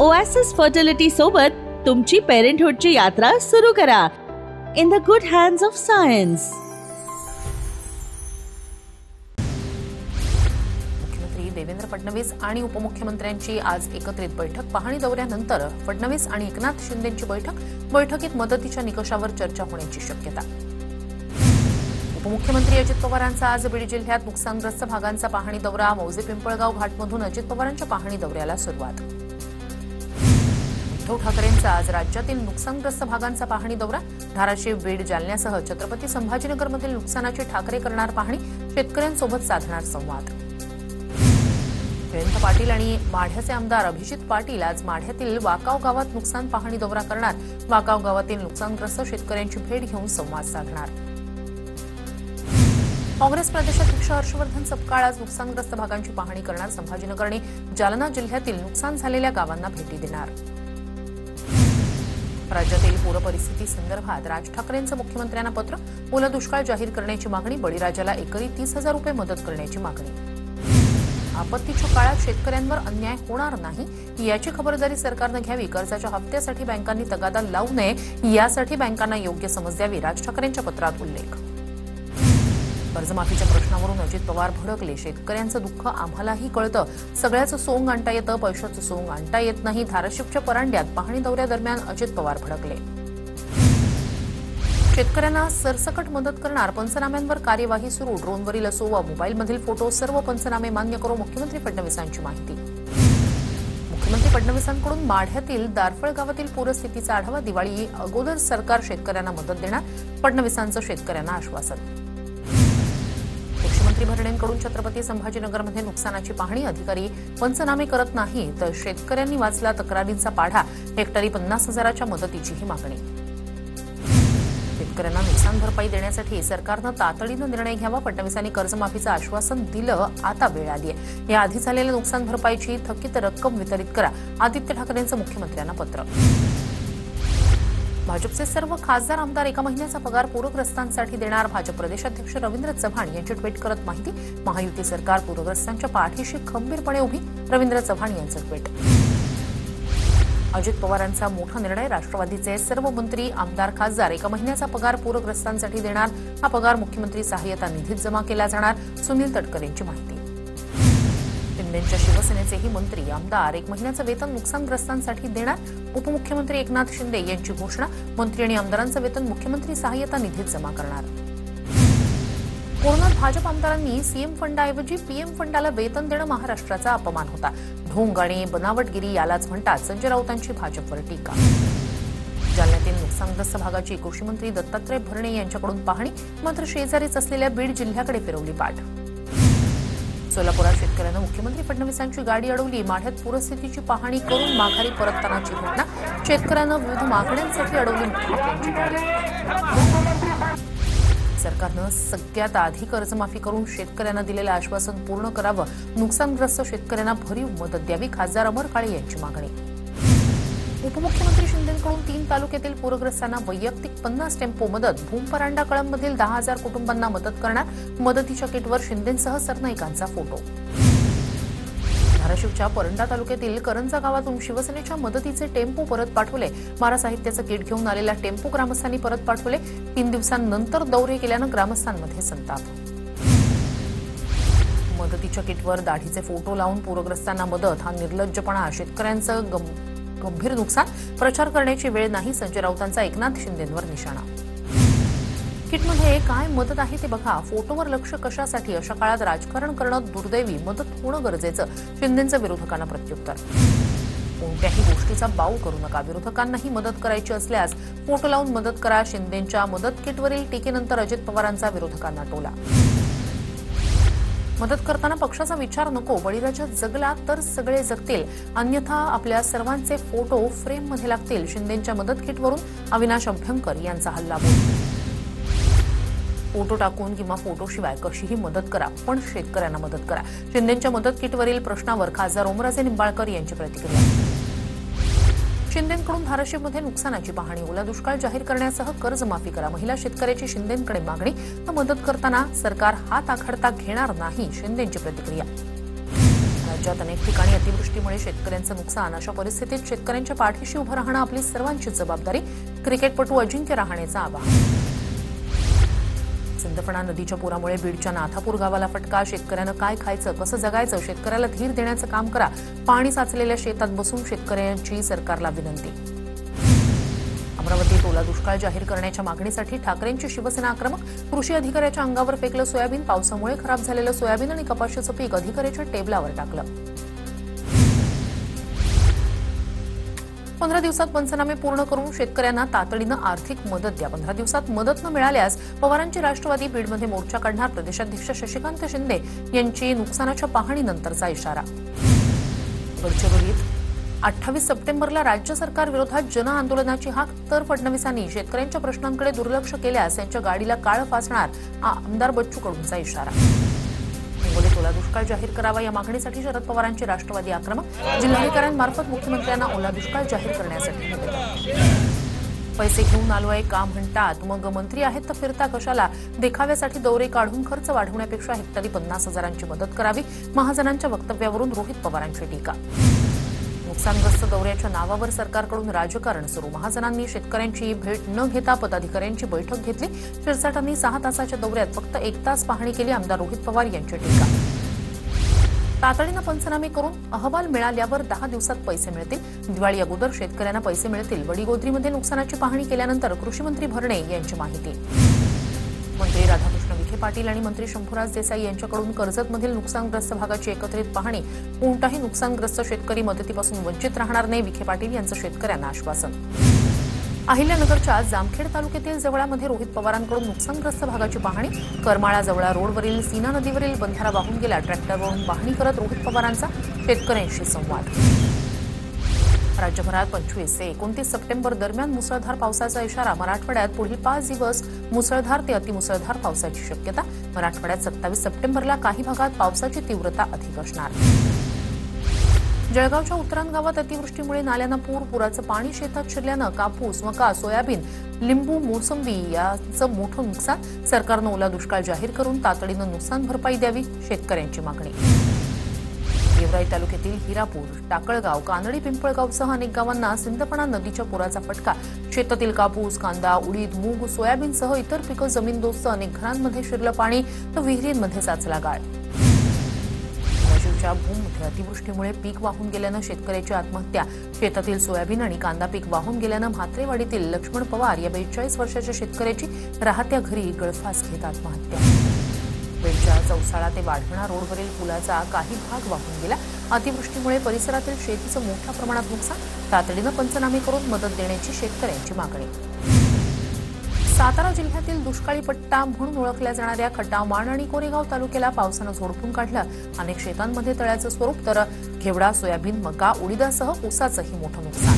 Oasis fertility सोबत तुमची पेरेंटहुडची यात्रा सुरू करा in the good hands of science. मुख्यमंत्री देवेंद्र फडणवीस आणि उपमुख्यमंत्र्यांची आज एकत्रित बैठक. पाहणी दौऱ्यानंतर फडणवीस आणि एकनाथ शिंदेंची बैठकीत मदतीच्या निकषावर चर्चा होण्याची शक्यता. उपमुख्यमंत्री अजित पवारांचा आज बीड जिल्ह्यात नुकसानग्रस्त भागांचा पाहणी दौरा. मौजे पिंपळगाव घाटमधून अजित पवारांच्या पाहणी दौऱ्याला सुरुवात. उद्धव ठाकरेंचा आज राज्यातील नुकसानग्रस्त भागांचा पाहणी दौरा. धाराशिव, बीड, जालन्यासह छत्रपती संभाजीनगरमधील नुकसानाची ठाकरे करणार पाहणी. शेतकऱ्यांसोबत साधणार संवाद. जयंत पाटील आणि माढ्याचे आमदार अभिजित पाटील आज माढ्यातील वाकाव गावात नुकसान पाहणी दौरा करणार. वाकाव गावातील नुकसानग्रस्त शेतकऱ्यांची भेट घेऊन संवाद साधणार. काँग्रेस प्रदेशाध्यक्ष हर्षवर्धन सपकाळ आज नुकसानग्रस्त भागांची पाहणी करणार. संभाजीनगर आणि जालना जिल्ह्यातील नुकसान झालेल्या गावांना भेटी देणार. राज्यातील पूरपरिस्थिती संदर्भात राज ठाकरेंचं मुख्यमंत्र्यांना पत्र. ओला दुष्काळ जाहीर करण्याची मागणी. बळीराजाला एकरी 30,000 रुपये मदत करण्याची मागणी. आपत्तीच्या काळात शेतकऱ्यांवर अन्याय होणार नाही याची खबरदारी सरकारनं घ्यावी. कर्जाच्या हप्त्यासाठी बँकांनी तगादा लावू नये यासाठी बँकांना योग्य समज द्यावी. राज ठाकरेंच्या पत्रात उल्लेख. कर्जमाफीच्या प्रश्नावरून अजित पवार भडकले. शेतकऱ्यांचं दुःख आम्हालाही कळतं. सगळ्याचं सोंग आणता येतं, पैशाचं सोंग आणता येत नाही. धाराशिवच्या परांड्यात पाहणी दौऱ्यादरम्यान अजित पवार भडकले. शेतकऱ्यांना सरसकट मदत करणार. पंचनाम्यांवर कार्यवाही सुरू. ड्रोनवरील असो वा मोबाईलमधील फोटो सर्व पंचनामे मान्य करू. मुख्यमंत्री फडणवीसांची माहिती. मुख्यमंत्री फडणवीसांकडून माढ्यातील दारफळ गावातील पूरस्थितीचा आढावा. दिवाळी अगोदर सरकार शेतकऱ्यांना मदत देणार. फडणवीसांचं शेतकऱ्यांना आश्वासन. कृषीमंत्री भरणेंकडून छत्रपती संभाजीनगरमध्ये नुकसानाची पाहणी. अधिकारी पंचनामे करत नाही तर शेतकऱ्यांनी वाचला तक्रारींचा पाढा. हेक्टरी 50,000च्या मदतीचीही मागणी. शेतकऱ्यांना नुकसान भरपाई देण्यासाठी सरकारनं तातडीनं निर्णय घ्यावा. फडणवीसांनी कर्जमाफीचं आश्वासन दिलं, आता वेळ आली आहे. याआधी झालेल्या नुकसान भरपाईची थकीत रक्कम वितरित करा. आदित्य ठाकरेंचं मुख्यमंत्र्यांना पत्र. भाजपचे सर्व खासदार आमदार एका महिन्याचा पगार पूरग्रस्तांसाठी देणार. भाजप प्रदेशाध्यक्ष रवींद्र चव्हाण यांची ट्विट करत माहिती. महायुती सरकार पूरग्रस्तांच्या पाठीशी खंबीरपणे उभी. रवींद्र चव्हाण यांचं ट्विट. अजित पवारांचा मोठा निर्णय. राष्ट्रवादीचे सर्व मंत्री आमदार खासदार एका महिन्याचा पगार पूरग्रस्तांसाठी देणार. हा पगार मुख्यमंत्री सहाय्यता निधीत जमा केला जाणार. सुनील तटकरे यांची माहिती. शिंदेंच्या शिवसेनेचेही मंत्री आमदार एक महिन्याचं वेतन नुकसानग्रस्तांसाठी देणार. उपमुख्यमंत्री एकनाथ शिंदे यांची घोषणा. मंत्री आणि आमदारांचं वेतन मुख्यमंत्री सहाय्यता निधीत जमा करणार. कोरोनात भाजप आमदारांनी सीएम फंडाऐवजी पीएम फंडाला वेतन देणं महाराष्ट्राचा अपमान होता. ढोंग आणि बनावटगिरी यालाच म्हणतात. संजय राऊतांची भाजपवर टीका. जालन्यातील नुकसानग्रस्त भागाची कृषीमंत्री दत्तात्रय भरणे यांच्याकडून पाहणी. मात्र शेजारीच असलेल्या बीड जिल्ह्याकडे फिरवली पाठ. सोलापुरात शेतकऱ्यांना मुख्यमंत्री फडणवीसांची गाडी अडवली. माढ्यात पूरस्थितीची पाहणी करून माघारी परततानाची घटना. शेतकऱ्यांना विविध मागण्यांसाठी अडवली मुख्यमंत्र्यांची गाडी. सरकारनं सगळ्यात आधी कर्जमाफी करून शेतकऱ्यांना दिलेलं आश्वासन पूर्ण करावं. नुकसानग्रस्त शेतकऱ्यांना भरीव मदत द्यावी. खासदार अमर काळे यांची मागणी. उपमुख्यमंत्री शिंदेंकडून 3 तालुक्यातील पूरग्रस्तांना वैयक्तिक 50 टेम्पो मदत. भूमपरांडा कळंबमधील 10,000 कुटुंबांना मदत करणार. मदतीच्या किटवर शिंदेंसह सरनाईकांचा फोटो. धाराशिवच्या परंडा तालुक्यातील करंजा गावातून शिवसेनेच्या मदतीचे टेम्पो परत पाठवले. मारा साहित्याचं किट घेऊन आलेला टेम्पो ग्रामस्थांनी परत पाठवले. 3 दिवसांनंतर दौरे केल्यानं ग्रामस्थांमध्ये संताप. मदतीच्या किटवर दाढीचे फोटो लावून पूरग्रस्तांना मदत. हा निर्लज्जपणा. शेतकऱ्यांचं गंभीर नुकसान. प्रचार करण्याची वेळ नाही. संजय राऊतांचा एकनाथ शिंदेंवर निशाणा. किटमध्ये काय मदत आहे ते बघा. फोटोवर लक्ष कशासाठी. अशा काळात राजकारण करणं दुर्दैवी. मदत होणं गरजेचं. शिंदेंचं विरोधकांना प्रत्युत्तर. कोणत्याही गोष्टीचा बाऊ करू नका. विरोधकांनाही मदत करायची असल्यास फोटो लावून मदत करा. शिंदेंच्या मदत किटवरील टीकेनंतर अजित पवारांचा विरोधकांना टोला. मदत करताना पक्षाचा विचार नको. बळीराजा जगला तर सगळे जगतील, अन्यथा आपल्या सर्वांचे फोटो फ्रेममध्ये लागतील. शिंदेंच्या मदत किटवरून अविनाश अभ्यंकर यांचा हल्लाबोल. फोटो टाकून किंवा फोटोशिवाय कशीही मदत करा, पण शेतकऱ्यांना मदत करा. शिंदेंच्या मदत किटवरील प्रश्नावर खासदार ओमराजे निंबाळकर यांची प्रतिक्रिया. शिंदेंकडून धाराशिवमध्ये नुकसानाची पाहणी. ओला दुष्काळ जाहीर करण्यासह कर्जमाफी करा. महिला शेतकऱ्याची शिंदेंकडे मागणी. तर मदत करताना सरकार हात आखडता घेणार नाही. शिंदेंची प्रतिक्रिया. राज्यात अनेक ठिकाणी अतिवृष्टीमुळे शेतकऱ्यांचं नुकसान. अशा परिस्थितीत शेतकऱ्यांच्या पाठीशी उभं राहणं आपली सर्वांची जबाबदारी. क्रिकेटपटू अजिंक्य रहाणेचं आवाहन. सिंदफणा नदीच्या पुरामुळे बीडच्या नाथापूर गावाला फटका. शेतकऱ्यानं काय खायचं, कसं जगायचं, शेतकऱ्याला धीर देण्याचं काम करा. पाणी साचलेल्या शेतात बसून शेतकऱ्यांची सरकारला विनंती. अमरावतीत ओला दुष्काळ जाहीर करण्याच्या मागणीसाठी ठाकरेंची शिवसेना आक्रमक. कृषी अधिकाऱ्याच्या अंगावर फेकलं सोयाबीन. पावसामुळे खराब झालेलं सोयाबीन आणि कपाशीचं पीक अधिकाऱ्याच्या टेबलावर टाकलं. 15 दिवसात पंचनामे पूर्ण करून शेतकऱ्यांना तातडीनं आर्थिक मदत द्या. 15 दिवसात मदत न मिळाल्यास पवारांची राष्ट्रवादी बीडमध्ये मोर्चा काढणार. प्रदेशाध्यक्ष शशिकांत शिंदे यांची नुकसानाच्या पाहणीनंतरचा इशारा. गडचिरोलीत 28 सप्टेंबरला राज्य सरकार विरोधात जनआंदोलनाची हाक. तर फडणवीसांनी शेतकऱ्यांच्या प्रश्नांकडे दुर्लक्ष केल्यास त्यांच्या गाडीला काळं फासणार. आमदार बच्चू कडूंचा इशारा. हिंगोलीत ओला दुष्काळ जाहीर करावा या मागणीसाठी शरद पवारांची राष्ट्रवादी आक्रमक. जिल्हाधिकाऱ्यांमार्फत मुख्यमंत्र्यांना ओला दुष्काळ जाहीर करण्यासाठी निवेदन. पैसे घेऊन आलोय का म्हणतात, मग मंत्री आहेत तर फिरता कशाला. देखाव्यासाठी दौरे काढून खर्च वाढवण्यापेक्षा हेक्टरी 50,000ची मदत करावी. महाजनांच्या वक्तव्यावरून रोहित पवारांची टीका. नुकसानग्रस्त दौऱ्याच्या नावावर सरकारकडून राजकारण सुरू. महाजनांनी शेतकऱ्यांची भेट न घेता पदाधिकाऱ्यांची बैठक घेतली. शिरसाटांनी 6 तासाच्या दौऱ्यात फक्त 1 तास पाहणी केली. आमदार रोहित पवार यांची टीका. तातडीनं पंचनामे करून अहवाल मिळाल्यावर 10 दिवसात पैसे मिळतील. दिवाळी अगोदर शेतकऱ्यांना पैसे मिळतील. वडीगोद्रीमध्ये नुकसानाची पाहणी केल्यानंतर कृषीमंत्री भरणे यांची माहिती. मंत्री राधाकृष्ण विखे पाटील आणि मंत्री शंभूराज देसाई यांच्याकडून कर्जतमधील नुकसानग्रस्त भागाची एकत्रित पाहणी. कोणताही नुकसानग्रस्त शेतकरी मदतीपासून वंचित राहणार नाही. विखे पाटील यांचं शेतकऱ्यांना आश्वासन. अहिल्यानगरच्या जामखेड तालुक्यातील जवळामध्ये रोहित पवारांकडून नुकसानग्रस्त भागाची पाहणी. करमाळा जवळा रोडवरील सीना नदीवरील बंधारा वाहून गेला. ट्रॅक्टरवरून पाहणी करत रोहित पवारांचा शेतकऱ्यांशी संवाद. राज्यभरात 25 ते 29 सप्टेंबर दरम्यान मुसळधार पावसाचा इशारा. मराठवाड्यात पुढील 5 दिवस मुसळधार ते अतिमुसळधार पावसाची शक्यता. मराठवाड्यात 27 सप्टेंबरला काही भागात पावसाची तीव्रता अधिक असणार. जळगावच्या उतरान गावात अतिवृष्टीमुळे नाल्यांना पुराचं पाणी शेतात शिरल्यानं कापूस, मका, सोयाबीन, लिंबू, मोसंबी याचं मोठं नुकसान. सरकारनं ओला दुष्काळ जाहीर करून तातडीनं नुकसान भरपाई द्यावी. शेतकऱ्यांची मागणी. गेवराई तालुक्यातील हिरापूर, टाकळगाव, कानडी, पिंपळगावसह अनेक गावांना सिंदफणा नदीच्या पुराचा फटका. शेतातील कापूस, कांदा, उडीद, मूग, सोयाबीनसह इतर पिकं जमीनदोस्त. अनेक घरांमध्ये शिरलं पाणी तर विहिरींमध्ये साचला गाळ. धाराशिवच्या भूममध्ये अतिवृष्टीमुळे पीक वाहून गेल्यानं शेतकऱ्याची आत्महत्या. शेतातील सोयाबीन आणि कांदा पीक वाहून गेल्यानं म्हात्रेवाडीतील लक्ष्मण पवार या 42 वर्षाच्या शेतकऱ्याची राहत्या घरी गळफास घेत आत्महत्या. बीडच्या चौसाळा ते वाढवणा रोडवरील पुलाचा काही भाग वाहून गेला. अतिवृष्टीमुळे परिसरातील शेतीचं मोठ्या प्रमाणात नुकसान. तातडीनं पंचनामे करून मदत देण्याची शेतकऱ्यांची मागणी. सातारा जिल्ह्यातील दुष्काळी पट्टा म्हणून ओळखल्या जाणाऱ्या खटाव, माण आणि कोरेगाव तालुक्याला पावसानं झोडपून काढलं. अनेक शेतांमध्ये तळ्याचं स्वरूप तर घेवडा, सोयाबीन, मका, उडीदासह ऊसाचंही मोठं नुकसान.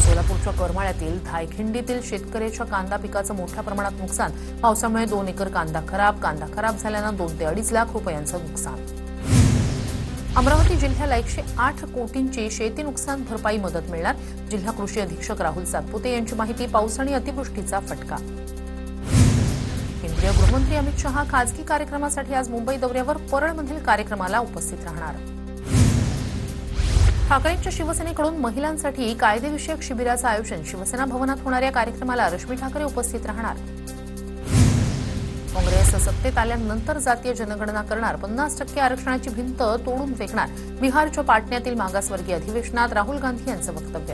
सोलापूरच्या करमाळ्यातील धायखिंडीतील शेतकऱ्याच्या कांदा पिकाचं मोठ्या प्रमाणात नुकसान. पावसामुळे 2 एकर कांदा खराब झाल्यानं 2 ते 2.5 लाख रुपयांचं नुकसान. अमरावती जिल्ह्याला 108 कोटींची शेती नुकसान भरपाई मदत मिळणार. जिल्हा कृषी अधीक्षक राहुल सातपुते यांची माहिती. पाऊस आणि अतिवृष्टीचा फटका. केंद्रीय गृहमंत्री अमित शहा खासगी कार्यक्रमासाठी आज मुंबई दौऱ्यावर. परळमधील कार्यक्रमाला उपस्थित राहणार. ठाकरेंच्या शिवसेनेकडून महिलांसाठी कायदेविषयक शिबिराचं आयोजन. शिवसेना भवनात होणाऱ्या कार्यक्रमाला रश्मी ठाकरे उपस्थित राहणार. काँग्रेस सत्तेत आल्यानंतर जातीय जनगणना करणार. 50% आरक्षणाची भिंत तोडून फेकणार. बिहारच्या पाटण्यातील मागासवर्गीय अधिवेशनात राहुल गांधी यांचं वक्तव्य.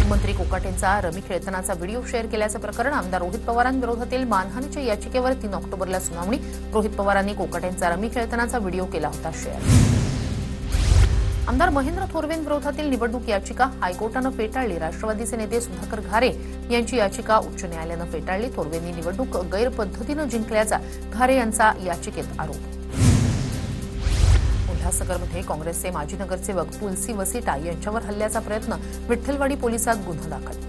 मंत्री कोकाटेंचा रमी खेळतानाचा व्हिडिओ शेअर केल्याचं प्रकरण. आमदार रोहित पवारांविरोधातील मानहानीच्या याचिकेवर 3 ऑक्टोबरला सुनावणी. रोहित पवारांनी कोकाटेंचा रमी खेळतानाचा व्हिडिओ केला होता शेअर. आमदार महेंद्र थोरवेंविरोधातील निवडणूक याचिका हायकोर्टानं फेटाळली. राष्ट्रवादीचे नेते सुधाकर घारे यांची याचिका उच्च न्यायालयानं फेटाळली. थोरवेंनी निवडणूक गैरपद्धतीनं जिंकल्याचा घारे यांचा याचिकेत आरोप. उल्हासनगरमध्ये काँग्रेसचे माजी नगरसेवक तुलसी वसिटा यांच्यावर हल्ल्याचा प्रयत्न. विठ्ठलवाडी पोलिसात गुन्हा दाखल.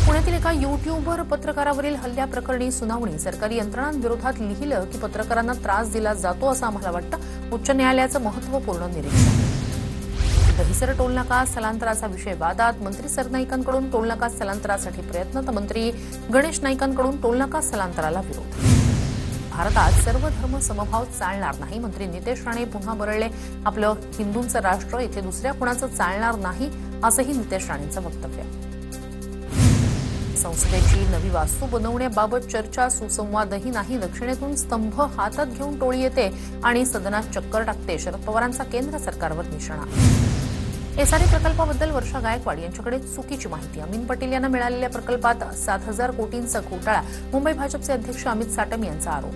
पुण्यातील एका युट्यूबर पत्रकारावरील हल्ल्याप्रकरणी सुनावणी. सरकारी यंत्रणांविरोधात लिहिलं की पत्रकारांना त्रास दिला जातो असं आम्हाला वाटतं. उच्च न्यायालयाचं महत्त्वपूर्ण निरीक्षण. दहिसर टोलनाका स्थलांतराचा विषय वादात. मंत्री सरनाईकांकडून टोलनाका स्थलांतरासाठी प्रयत्न तर मंत्री गणेश नाईकांकडून टोलनाका स्थलांतराला विरोध. भारतात सर्व धर्म समभाव चालणार नाही. मंत्री नितेश राणे पुन्हा बरळले. आपलं हिंदूंचं राष्ट्र इथे दुसऱ्या कुणाचं चालणार नाही असंही नितेश राणेंचं वक्तव्य. संसदेची नवी वास्तू बनवण्याबाबत चर्चा, सुसंवादही नाही. दक्षिणेतून स्तंभ हातात घेऊन टोळी येते आणि सदनात चक्कर टाकते. शरद पवारांचा केंद्र सरकारवर निशाणा. एसआरए प्रकल्पाबद्दल वर्षा गायकवाड यांच्याकडे चुकीची माहिती. अमीन पटेल यांना मिळालेल्या प्रकल्पात 7,000 कोटींचा घोटाळा. मुंबई भाजपचे अध्यक्ष अमित साटम यांचा आरोप.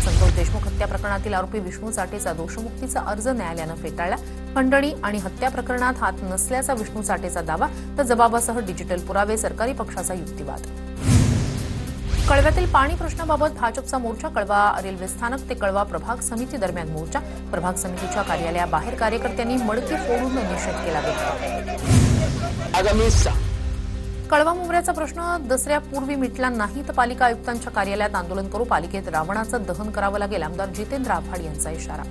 संतोष देशमुख हत्या प्रकरणातील आरोपी विष्णू चाटेचा दोषमुक्तीचा अर्ज न्यायालयानं फेटाळला. खंडणी आणि हत्या प्रकरणात हात नसल्याचा विष्णू चाटेचा दावा, तर जबाबासह डिजिटल पुरावे. सरकारी पक्षाचा युक्तिवाद. कळव्यातील पाणी प्रश्नाबाबत भाजपचा मोर्चा. कळवा रेल्वे स्थानक ते कळवा प्रभाग समिती दरम्यान मोर्चा. प्रभाग समितीच्या कार्यालयाबाहेर कार्यकर्त्यांनी मडकी फोडून निषेध केला. कळवा मोऱ्याचा प्रश्न दसऱ्यापूर्वी मिटला नाही तर पालिका आयुक्तांच्या कार्यालयात आंदोलन करू. पालिकेत रावणाचं दहन करावं लागेल. आमदार जितेंद्र आव्हाड यांचा इशारा.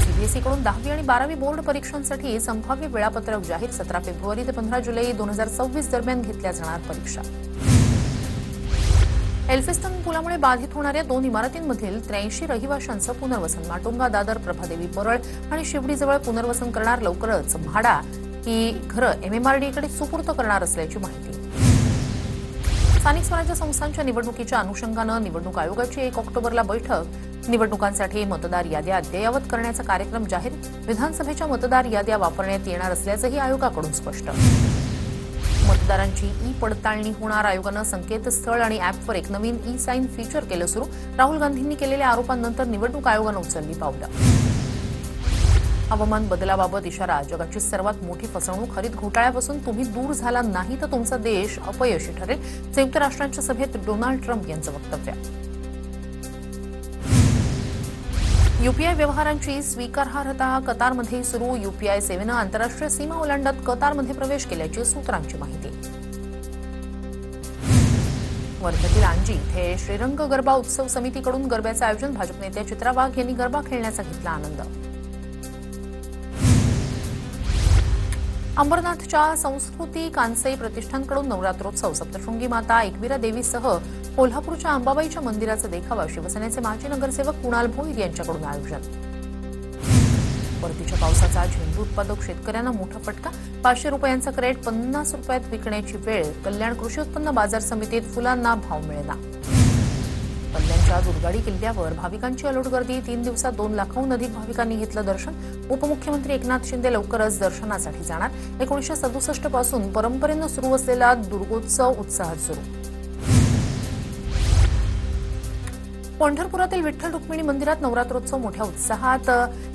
सीबीएसईकडून 10वी आणि 12वी बोर्ड परीक्षांसाठी संभाव्य वेळापत्रक जाहीर. 17 फेब्रुवारी ते 15 जुलै 2026 दरम्यान घेतल्या जाणार परीक्षा. एल्फिस्टन पुलामुळे बाधित होणाऱ्या 2 इमारतींमधील 83 रहिवाशांचं पुनर्वसन. माटुंगा, दादर, प्रभादेवी, परळ आणि शिवडीजवळ पुनर्वसन करणार. लवकरच म्हाडा ही घरं एमएमआरडीकडे सुपूर्द करणार असल्याची माहिती. स्थानिक स्वराज्य संस्थांच्या निवडणुकीच्या अनुषंगानं निवडणूक आयोगाची 1 ऑक्टोबरला बैठक. निवडणुकांसाठी मतदार याद्या अद्ययावत करण्याचा कार्यक्रम जाहीर. विधानसभेच्या मतदार याद्या वापरण्यात येणार असल्याचंही आयोगाकडून स्पष्ट. मतदारांची ई पडताळणी होणार. आयोगानं संकेतस्थळ आणि अॅपवर एक नवीन ई साईन फीचर केलं सुरू. राहुल गांधींनी केलेल्या आरोपांनंतर निवडणूक आयोगानं उचलली पावलं. हवामान बदलाबाबत इशारा. जगाची सर्वात मोठी फसवणूक. हरित घोटाळ्यापासून तुम्ही दूर झाला नाही तर तुमचा देश अपयशी ठरेल. संयुक्त राष्ट्रांच्या सभेत डोनाल्ड ट्रम्प यांचं वक्तव्य. यूपीआय व्यवहारांची स्वीकारार्हता कतारमध्ये सुरू. यूपीआय सेवेनं आंतरराष्ट्रीय सीमा ओलांडत कतारमध्ये प्रवेश केल्याची सूत्रांची माहिती. वर्ध्यातील आंजी इथे श्रीरंग गरबा उत्सव समितीकडून गरब्याचं आयोजन. भाजप नेत्या चित्रा वाघ यांनी गरबा खेळण्याचा घेतला आनंद. अंबरनाथच्या संस्कृती कांसई प्रतिष्ठानकडून नवरात्रोत्सव. सप्तशृंगी माता एकविरा देवीसह कोल्हापूरच्या अंबाबाईच्या मंदिराचा देखावा. शिवसेनेचे माजी नगरसेवक कुणाल भोईर यांच्याकडून आयोजन. परतीच्या पावसाचा झेंडू उत्पादक शेतकऱ्यांना मोठा फटका. 500 रुपयांचा क्रेट 50 रुपयात विकण्याची वेळ. कल्याण कृषी उत्पन्न बाजार समितीत फुलांना भाव मिळेना. कल्याणच्या दुर्गाडी किल्ल्यावर भाविकांची अलोट गर्दी. 3 दिवसात 2 लाखाहून अधिक भाविकांनी घेतलं दर्शन. उपमुख्यमंत्री एकनाथ शिंदे लवकरच दर्शनासाठी जाणार. 1967 पासून परंपरेनं सुरू असलेला दुर्गोत्सव उत्साहात सुरू. पंढरपुरातील विठ्ठल रुक्मिणी मंदिरात नवरात्रोत्सव मोठ्या उत्साहात.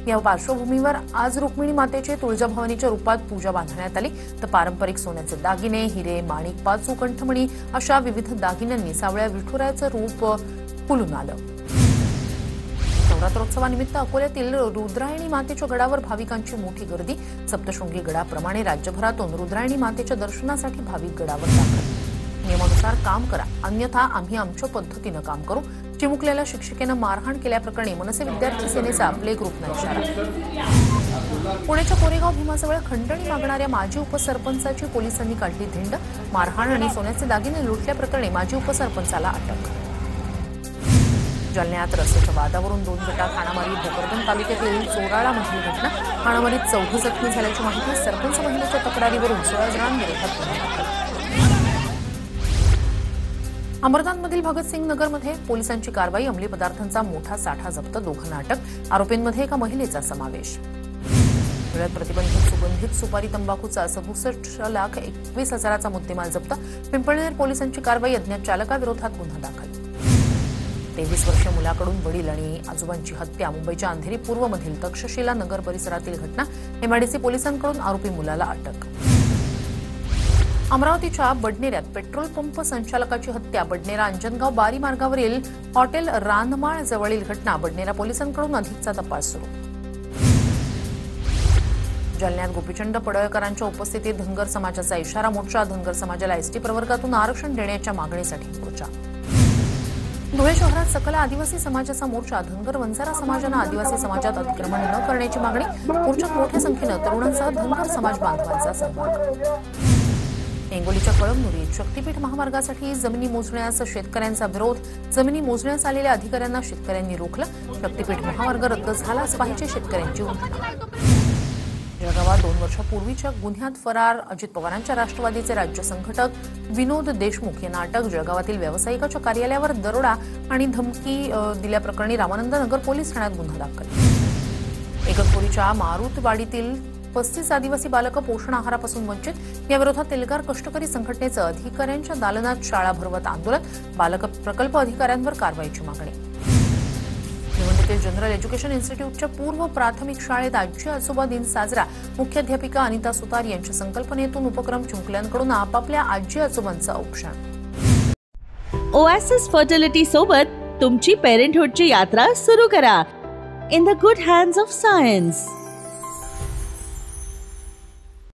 या पार्श्वभूमीवर आज रुक्मिणी मातेची तुळजाभवानीच्या रूपात पूजा बांधण्यात आली. तर पारंपरिक सोन्याचे दागिने, हिरे, माणिक, पाचू, कंठमणी अशा विविध दागिन्यांनी सावळ्या विठुरायाचं रूप फुलून आलं. नवरात्रोत्सवानिमित्त अकोल्यातील रुद्रायणी मातेच्या गडावर भाविकांची मोठी गर्दी. सप्तशृंगी गडाप्रमाणे राज्यभरातून रुद्रायणी मातेच्या दर्शनासाठी भाविक गडावर दाखल. नियमानुसार काम करा, अन्यथा आम्ही आमच्या पद्धतीनं काम करू. चिमुकलेल्या शिक्षिकेनं मारहाण केल्याप्रकरणी मनसे विद्यार्थी सेनेचा प्ले ग्रुपनं इशारा. पुण्याच्या कोरेगाव भीमाजवळ खंडणी मागणाऱ्या माजी उपसरपंचाची पोलिसांनी काढली धिंड. मारहाण आणि सोन्याचे दागिने लुटल्याप्रकरणी माजी उपसरपंचाला अटक. जालन्यात रस्त्याच्या वादावरून 2 गटात हाणामारी. भोकरदन तालुक्यातील चोराळामधील घटना. हाणामारीत 4 जखमी झाल्याची माहिती. सरपंच महिलेच्या तक्रारीवरून 16 जणांविरोधात गुन्हा दाखल. अमरनाथमधील भगतसिंग नगरमध्ये पोलिसांची कारवाई. अंमली पदार्थांचा मोठा साठा जप्त. 2 अटक. आरोपींमध्ये एका महिलेचा समावेश. पुण्यात प्रतिबंधित सुगंधित सुपारी तंबाखूचा 67,21,000चा मुद्देमाल जप्त. पिंपळनेर पोलिसांची कारवाई. अज्ञात चालकाविरोधात गुन्हा दाखल. 23 वर्षीय मुलाकडून वडील आणि आजोबांची हत्या. मुंबईच्या अंधेरी पूर्वमधील तक्षशिला नगर परिसरातील घटना. एमआयडीसी पोलिसांकडून आरोपी मुलाला अटक. अमरावतीच्या बडनेऱ्यात पेट्रोल पंप संचालकाची हत्या. बडनेरा अंजनगाव बारी मार्गावरील हॉटेल रानमाळ जवळील घटना. बडनेरा पोलिसांकडून अधिकचा तपास सुरू. जालन्यात गोपीचंद पडळकरांच्या उपस्थितीत धनगर समाजाचा इशारा. मोर्चा. धनगर समाजाला एसटी प्रवर्गातून आरक्षण देण्याच्या मागणीसाठी मोर्चा. धुळे शहरात सकल आदिवासी समाजाचा मोर्चा. धनगर वंजारा समाजानं आदिवासी समाजात अतिक्रमण न करण्याची मागणी. मोर्चात मोठ्या संख्येनं तरुणांसह धनगर समाज बांधवांचा सहभाग. हिंगोलीच्या कळमनुरीत शक्तीपीठ महामार्गासाठी जमिनी मोजण्यास शेतकऱ्यांचा विरोध. जमिनी मोजण्यास आलेल्या अधिकाऱ्यांना शेतकऱ्यांनी रोखलं. शक्तीपीठ महामार्ग रद्द झालाच पाहिजे शेतकऱ्यांची घोषणा. जळगावात 2 वर्षापूर्वीच्या गुन्ह्यात फरार अजित पवारांच्या राष्ट्रवादीचे राज्य संघटक विनोद देशमुख यांना अटक. जळगावातील व्यावसायिकाच्या कार्यालयावर दरोडा आणि धमकी दिल्याप्रकरणी रामानंद नगर पोलीस ठाण्यात गुन्हा दाखल. इगतपुरीच्या मारुतवाडीतील 35 आदिवासी बालकं पोषण आहारापासून वंचित. याविरोधात एल्गार कष्टकरी संघटनेचं अधिकाऱ्यांच्या दालनात शाळा भरवत आंदोलन. बालक प्रकल्प अधिकाऱ्यांवर कारवाईची मागणी. भिवंडीतील जनरल एज्युकेशन इन्स्टिट्यूटच्या पूर्व प्राथमिक शाळेत आजी आजोबा दिन साजरा. मुख्याध्यापिका अनिता सुतार यांच्या संकल्पनेतून उपक्रम चिमुकल्यांकडून आपापल्या आजी आजोबांचं औक्षण. ओएसिस फर्टिलिटी सोबत तुमची पेरेंटहुडची यात्रा सुरू करा. In the good hands of science.